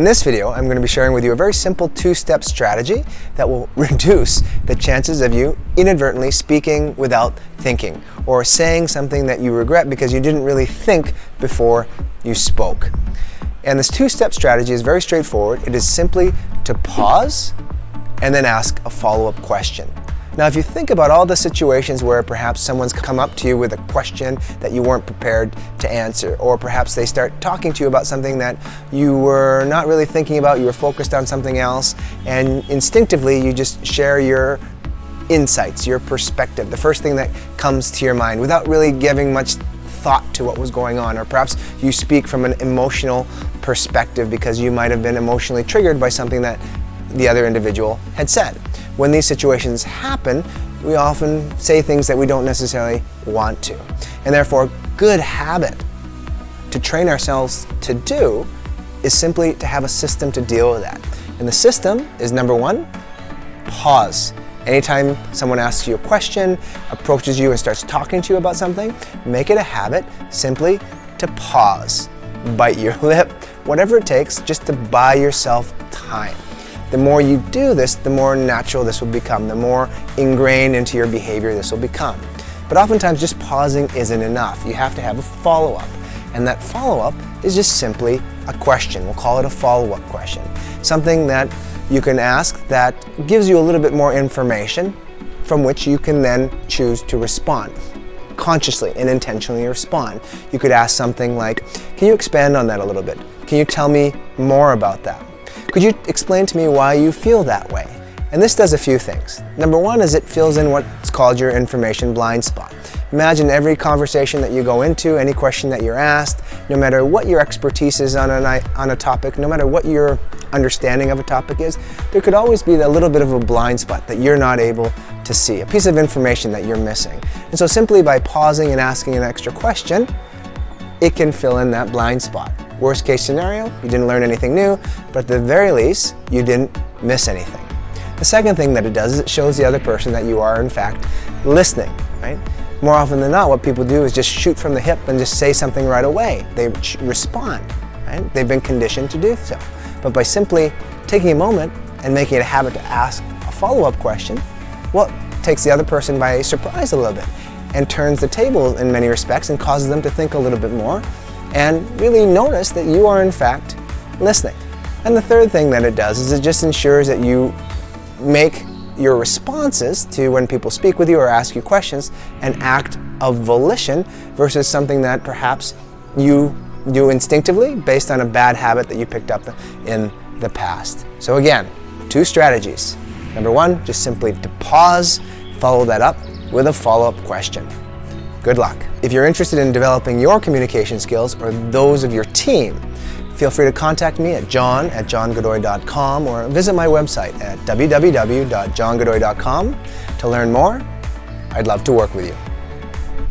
In this video, I'm going to be sharing with you a very simple two-step strategy that will reduce the chances of you inadvertently speaking without thinking, or saying something that you regret because you didn't really think before you spoke. And this two-step strategy is very straightforward. It is simply to pause and then ask a follow-up question. Now, if you think about all the situations where perhaps someone's come up to you with a question that you weren't prepared to answer, or perhaps they start talking to you about something that you were not really thinking about, you were focused on something else, and instinctively you just share your insights, your perspective, the first thing that comes to your mind without really giving much thought to what was going on, or perhaps you speak from an emotional perspective because you might have been emotionally triggered by something that the other individual had said. When these situations happen, we often say things that we don't necessarily want to. And therefore, a good habit to train ourselves to do is simply to have a system to deal with that. And the system is, number one, pause. Anytime someone asks you a question, approaches you and starts talking to you about something, make it a habit simply to pause. Bite your lip, whatever it takes, just to buy yourself time. The more you do this, the more natural this will become, the more ingrained into your behavior this will become. But oftentimes just pausing isn't enough. You have to have a follow-up. And that follow-up is just simply a question. We'll call it a follow-up question. Something that you can ask that gives you a little bit more information from which you can then choose to respond. Consciously and intentionally respond. You could ask something like, can you expand on that a little bit? Can you tell me more about that? Could you explain to me why you feel that way? And this does a few things. Number one is it fills in what's called your information blind spot. Imagine every conversation that you go into, any question that you're asked, no matter what your expertise is on a topic, no matter what your understanding of a topic is, there could always be a little bit of a blind spot that you're not able to see, a piece of information that you're missing. And so simply by pausing and asking an extra question, it can fill in that blind spot. Worst case scenario, you didn't learn anything new, but at the very least, you didn't miss anything. The second thing that it does is it shows the other person that you are in fact listening, right? More often than not, what people do is just shoot from the hip and just say something right away. They respond, right? They've been conditioned to do so. But by simply taking a moment and making it a habit to ask a follow-up question, well, it takes the other person by surprise a little bit and turns the table in many respects and causes them to think a little bit more and really notice that you are in fact listening. And the third thing that it does is it just ensures that you make your responses to when people speak with you or ask you questions an act of volition versus something that perhaps you do instinctively based on a bad habit that you picked up in the past. So again, two strategies. Number one, just simply to pause, follow that up with a follow-up question. Good luck. If you're interested in developing your communication skills or those of your team, feel free to contact me at john@johngodoy.com or visit my website at www.johngodoy.com to learn more. I'd love to work with you.